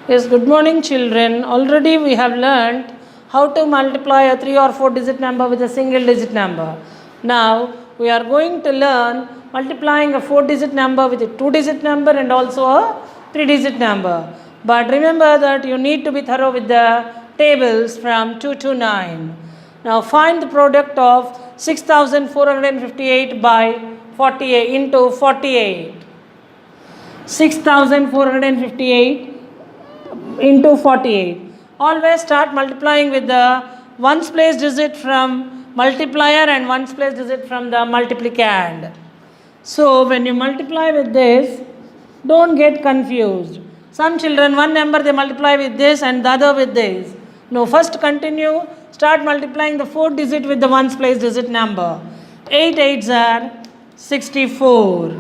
Yes, good morning, children. Already we have learned how to multiply a 3 or 4 digit number with a single digit number. Now we are going to learn multiplying a 4 digit number with a 2 digit number and also a 3 digit number. But remember that you need to be thorough with the tables from 2 to 9. Now find the product of 6458 by 48 into 48. 6458 into 48. Always start multiplying with the ones place digit from multiplier and ones place digit from the multiplicand. So when you multiply with this, don't get confused. Some children, one number they multiply with this and the other with this. No, first continue, start multiplying the 4 digit with the ones place digit number. 8 8s are 64.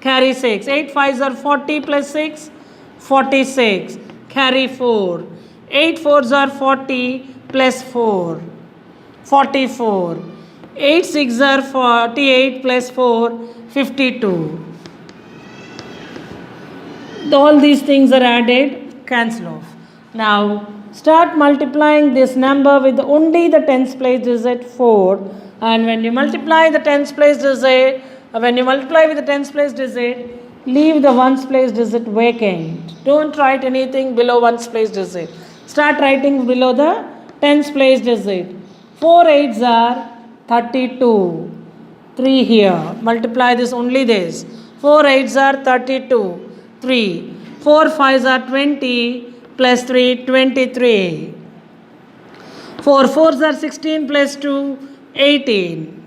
Carry 6. 8 5s are 40 plus 6, 46. Carry 4. 8 4s are 40 plus 4, 44. 8 6s are 48 plus 4, 52. All these things are added, cancel off. Now start multiplying this number with only the tens place digit 4, and when you multiply the tens place digit, leave the ones place digit vacant. Don't write anything below ones place digit. Start writing below the tens place digit. 4 8s are 32. 3 here. Multiply this only this. 4 8s are 32. 3. 4 5s are 20 plus 3, 23. 4 4s are 16 plus 2, 18.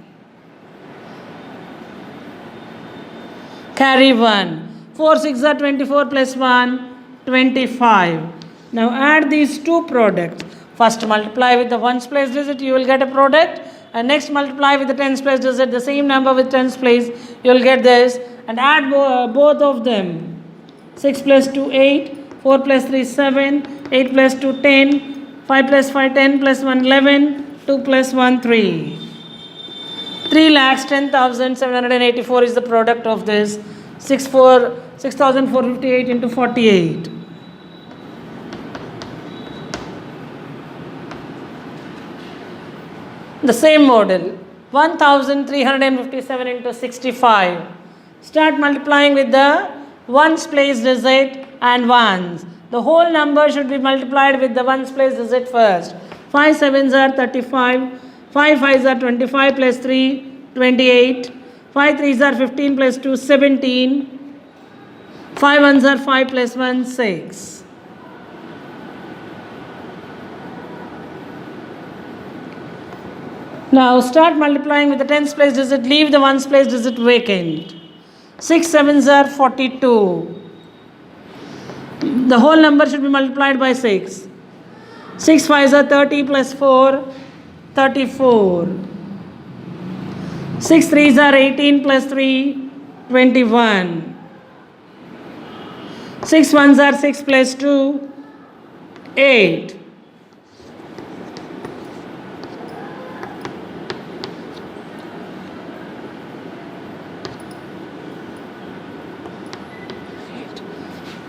Carry 1. 4 6 are 24 plus 1, 25. Now add these two products. First multiply with the ones place digit, you will get a product. And next multiply with the tens place digit, the same number with tens place, you will get this. And add both of them. 6 plus 2, 8. 4 plus 3, 7. 8 plus 2, 10. 5 plus 5, 10 plus 1, 11. 2 plus 1, 3. 3,10,784 is the product of this 6458 into 48. The same model 1357 into 65. Start multiplying with the ones place digit and ones. The whole number should be multiplied with the ones place digit first. 5 7s are 35. 5 5s are 25 plus 3, 28. 5 3s are 15 plus 2, 17. 5 1s are 5 plus 1, 6. Now start multiplying with the tens place digit, leave the ones place digit vacant. 6 7s are 42. The whole number should be multiplied by 6. 6 5s are 30 plus 4, 34. 6 3s are 18 plus 3, 21. 6 1s are 6 plus 2, 8.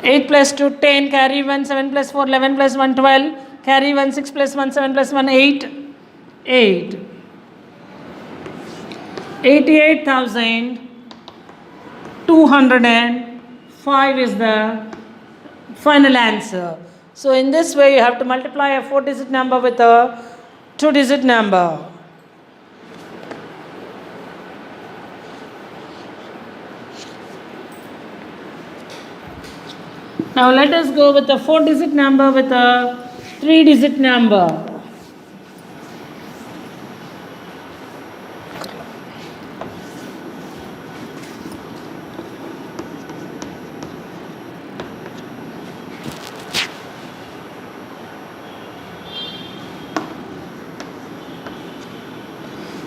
Eight plus 2, 10. Carry 1, 7 plus 4, 11 plus 1, 12. Carry 1, 6 plus 1, 7 plus 1, 8. 8. 88,205 is the final answer. So in this way you have to multiply a 4 digit number with a 2 digit number. Now let us go with a 4 digit number with a 3 digit number.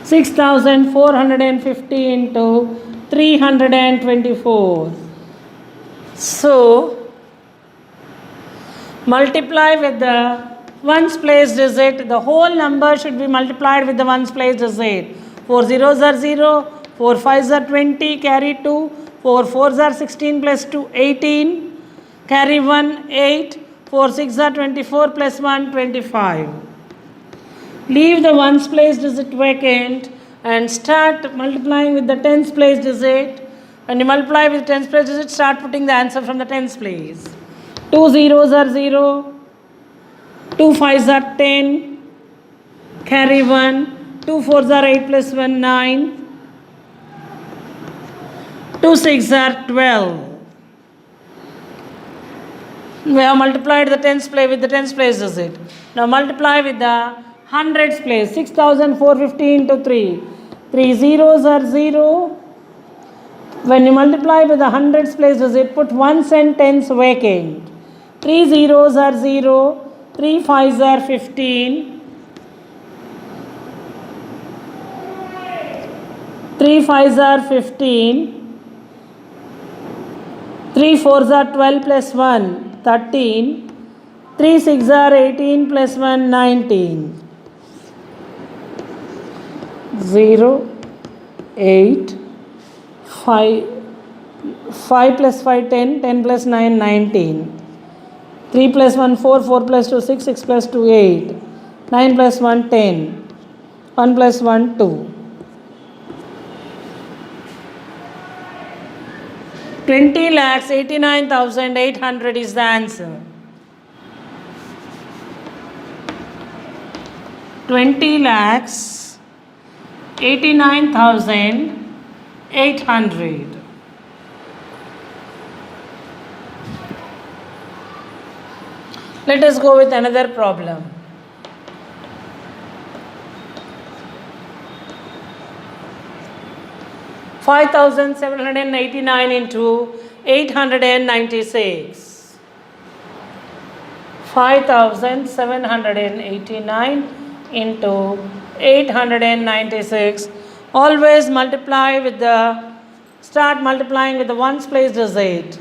Six 6,450 into 324. So multiply with the ones place digit. The whole number should be multiplied with the ones place digit. 4 zeros are 0, 4 5s are 20, carry 2, 4 4s are 16 plus 2, 18, carry 1, 8, 4 6 are 24 plus 1, 25. Leave the ones place digit vacant and start multiplying with the tens place digit. When you multiply with tens place digit, start putting the answer from the tens place. 2 zeros are 0, 2 fives are 10, carry 1, 2 fours are 8 plus 1, 9, 2 sixes are 12. We have multiplied the tens place with the tens place digit. Now multiply with the hundreds place. 6,450 into 3. 3 zeros are 0. When you multiply with the hundreds place digit, put ones and tens vacant. 3 zeros are 0. 3 fives are 15. 3 fives are 15. 3 fours are 12 plus 1, 13. 3 sixes are 18 plus 1, 19. 0, 8, 5, 5 plus 5, 10, 10 plus 9, 19. 3 plus 1, 4, 4 plus 2, 6, 6 plus 2, 8. 9 plus 1, 10. 1 plus 1, 2. 20 lakhs 89,800 is the answer. 20 lakhs 89,800. Let us go with another problem. $5,789 into 896. 5,789 into 896. Always multiply with the, start multiplying with the ones place digit.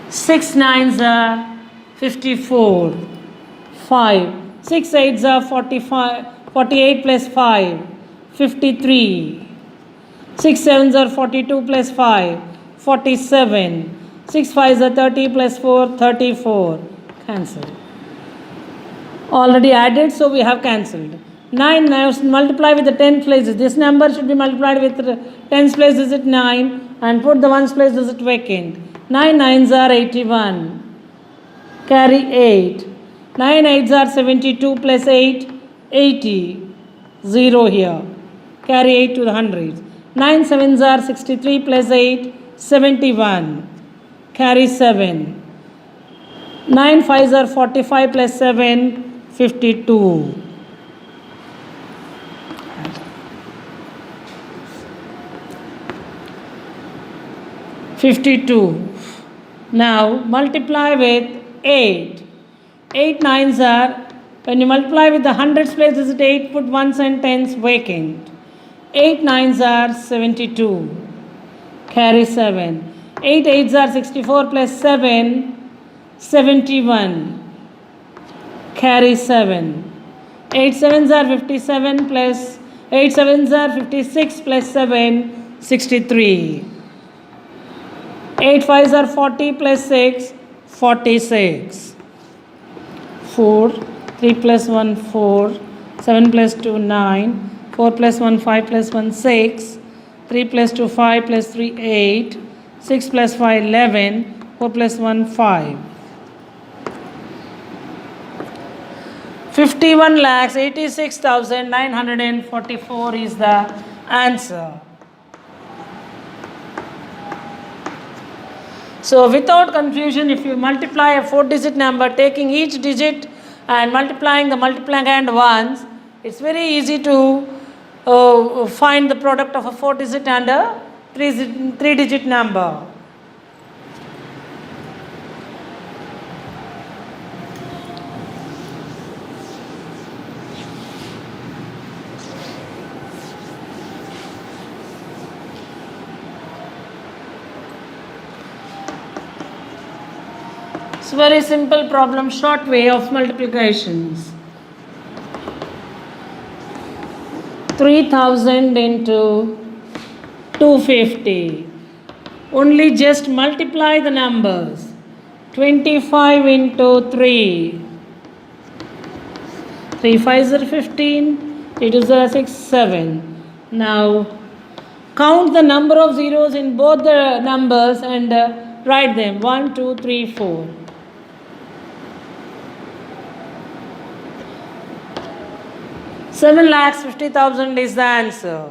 6 nines are 54. 5. 6 eights are 45, 48 plus 5. 53. 6 sevens are 42 plus 5, 47. 6 fives are 30 plus 4, 34. Cancel. Already added, so we have cancelled. 9 now multiply with the 10th place. This number should be multiplied with the 10th place digit 9 and put the ones place digit vacant. 9 nines are 81. Carry 8. 9 eights are 72 plus 8, 80. 0 here. Carry 8 to the hundreds. 9 sevens are 63 plus 8, 71. Carry 7. 9 fives are 45 plus 7, 52. Now multiply with 8. 8 nines are, when you multiply with the hundreds place digit 8, put ones and tens vacant. 8 nines are 72. Carry 7. 8 eights are 64 plus 7, 71. Carry 7. 8 sevens are 57 plus 8 sevens are 56 plus 7, 63. 8 fives are 40 plus 6, 46. 4. 3 plus 1, 4. 7 plus 2, 9. 4 plus 1, 5 plus 1, 6. 3 plus 2, 5 plus 3, 8. 6 plus 5, 11. 4 plus 1, 5. 51 lakhs 86,944 is the answer. So without confusion, if you multiply a 4-digit number, taking each digit and multiplying the multiplicand once, it's very easy to find the product of a 4-digit and a 3-digit number. It's a very simple problem, short way of multiplications. 3,000 into 250. Only just multiply the numbers. 25 into 3. 3 5s are 15, 3 2s are 6, 7. Now count the number of zeros in both the numbers and write them. 1, 2, 3, 4. 7,50,000 is the answer.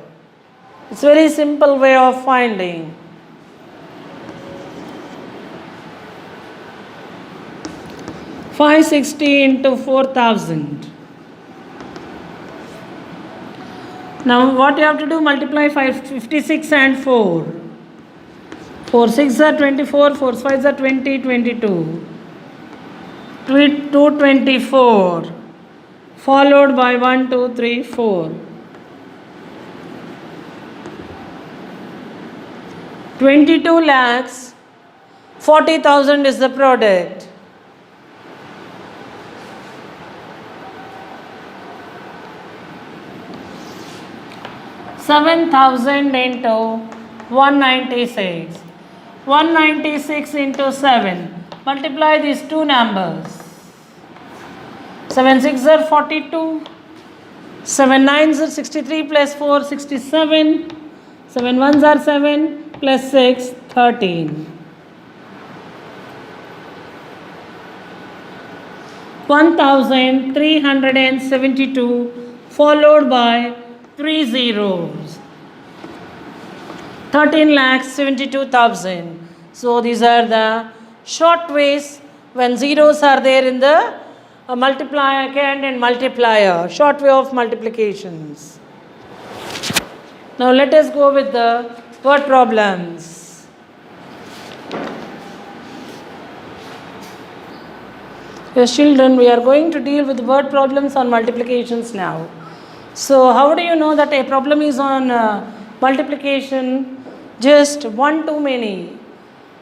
It's a very simple way of finding. $560 into 4,000. Now what you have to do, multiply 556 and 4. 4 6 are 24, 4 5 are 20, 22. 224 followed by 1, 2, 3, 4. 22 lakhs 40,000 is the product. $7,000 into 196. 196 into 7. Multiply these two numbers. 7 6 are 42. 7 9s are 63 plus 4 67. 7 1s are 7 plus 6 13. 1,372 followed by 3 zeros. 13,72,000. So these are the short ways when zeros are there in the multiplier and multiplier. Short way of multiplications. Now let us go with the word problems. Yes, children, we are going to deal with word problems on multiplications now. So how do you know that a problem is on multiplication? Just one too many.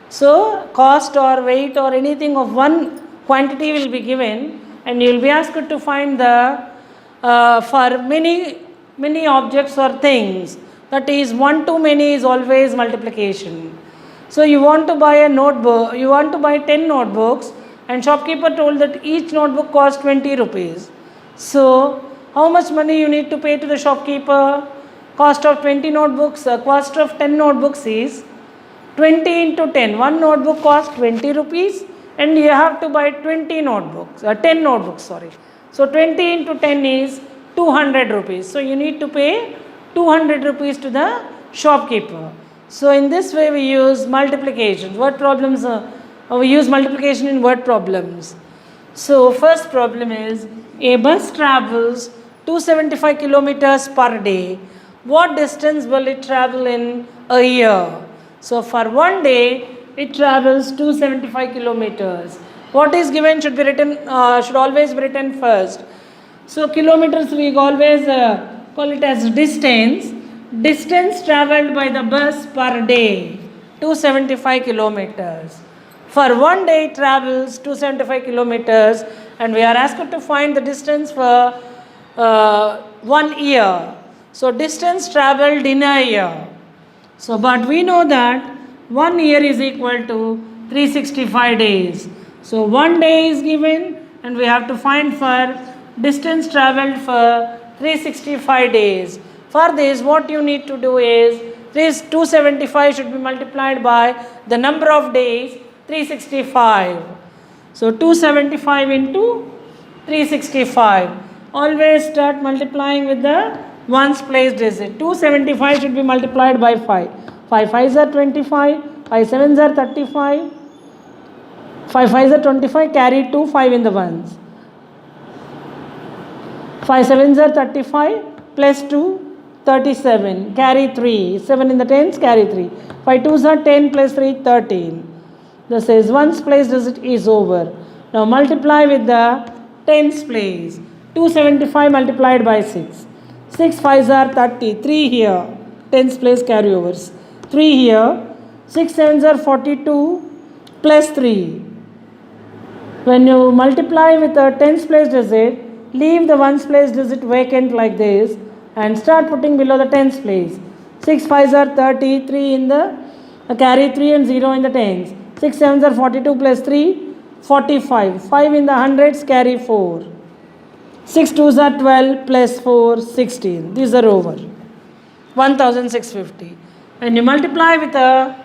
So cost or weight or anything of one quantity will be given and you will be asked to find the for many objects or things. That is, one too many is always multiplication. So you want to buy a notebook, you want to buy 10 notebooks and shopkeeper told that each notebook costs 20 rupees. So how much money you need to pay to the shopkeeper? Cost of 20 notebooks, cost of 10 notebooks is 20 into 10. One notebook costs 20 rupees and you have to buy 10 notebooks, sorry. So 20 into 10 is 200 rupees. So you need to pay 200 rupees to the shopkeeper. So in this way we use multiplication. Word problems, we use multiplication in word problems. So first problem is, a bus travels 275 kilometers per day. What distance will it travel in a year? So for one day it travels 275 kilometers. What is given should be written, should always be written first. So kilometers we always call it as distance. Distance travelled by the bus per day, 275 kilometers. For one day it travels 275 kilometers and we are asked to find the distance for 1 year. So distance travelled in a year. So but we know that 1 year is equal to 365 days. So 1 day is given and we have to find for distance travelled for 365 days. For this what you need to do is, this 275 should be multiplied by the number of days, 365. So 275 into 365. Always start multiplying with the ones place digit. 275 should be multiplied by 5. 5 5s are 25, 5 7s are 35, 5 5s are 25, carry 2, 5 in the ones. 5 7s are 35, plus 2, 37, carry 3, 7 in the tens, carry 3. 5 2s are 10, plus 3, 13. This is ones place digit is over. Now multiply with the tens place. 275 multiplied by 6. 6 5s are 30, 3 here, tens place carryovers. 3 here, 6 7s are 42, plus 3. When you multiply with the tens place digit, leave the ones place digit vacant like this and start putting below the tens place. 6 5s are 30, 3 in the carry 3 and 0 in the tens. 6 7s are 42 plus 3, 45. 5 in the hundreds, carry 4. 6 2s are 12 plus 4, 16. These are over. 1650. When you multiply with a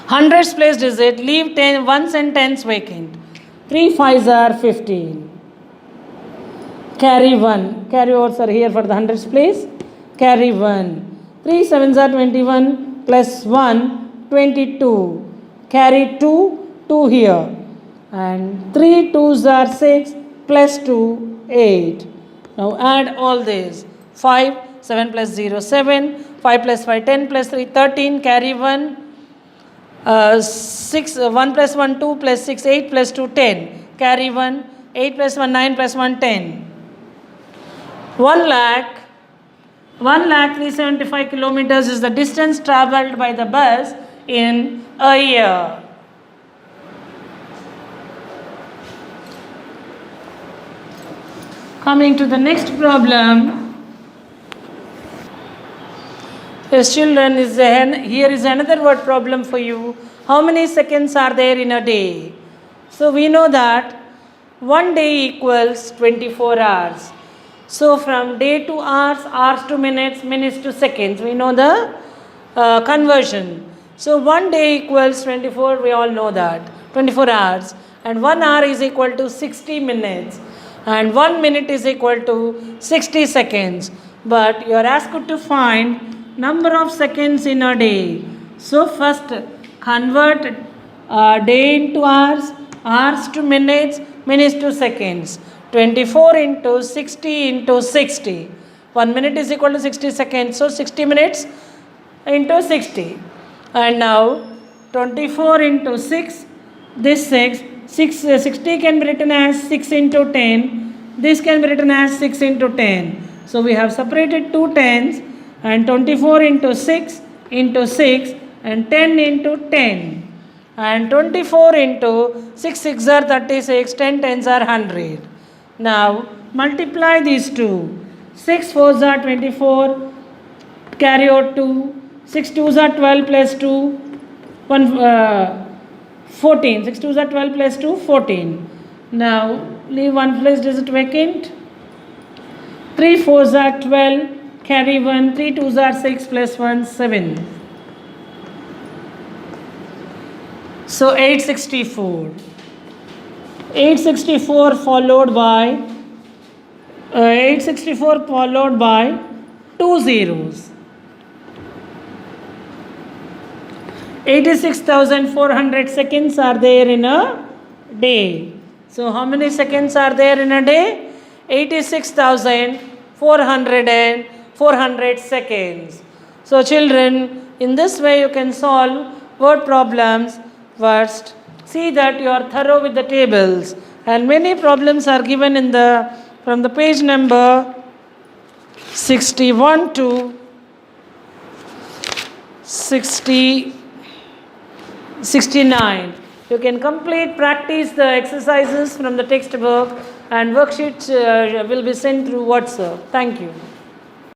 hundreds place digit, leave 10 ones and tens vacant. 3 5s are 15. Carry 1. Carry overs are here for the hundreds place. Carry 1. 3 7s are 21 plus 1, 22. Carry 2, 2 here. And 3 2s are 6 plus 2, 8. Now add all this. 5, 7 plus 0, 7. 5 plus 5, 10 plus 3, 13. Carry 1. 6, 1 plus 1, 2 plus 6, 8 plus 2, 10. Carry 1. 8 plus 1, 9 plus 1, 10. 1,375 kilometers is the distance travelled by the bus in a year. Coming to the next problem. Yes, children, here is another word problem for you. How many seconds are there in a day? So we know that 1 day equals 24 hours. So from day to hours, hours to minutes, minutes to seconds. We know the conversion. So 1 day equals 24, we all know that. 24 hours. And 1 hour is equal to 60 minutes. And 1 minute is equal to 60 seconds. But you are asked to find number of seconds in a day. So first convert day into hours, hours to minutes, minutes to seconds. 24 into 60 into 60. 1 minute is equal to 60 seconds. So 60 minutes into 60. And now 24 into 6. This 60 can be written as 6 into 10. This can be written as 6 into 10. So we have separated two tens. And 24 into 6 into 6 and 10 into 10. And 24 into 6 6 are 36, 10 tens are 100. Now multiply these two. 6 4s are 24, carry out 2. 6 2s are 12 plus 2, 14. 6 2s are 12 plus 2, 14. Now leave one place digit vacant. 3 4s are 12. Carry 1, 3 2s are 6 plus 1, 7. So 864. 864 followed by 2 zeros. 86,400 seconds are there in a day. So how many seconds are there in a day? 86,400 seconds. So children, in this way you can solve word problems. First, see that you are thorough with the tables, and many problems are given in from the page number 61 to 69. You can practice the exercises from the textbook, and worksheets will be sent through WhatsApp. Thank you.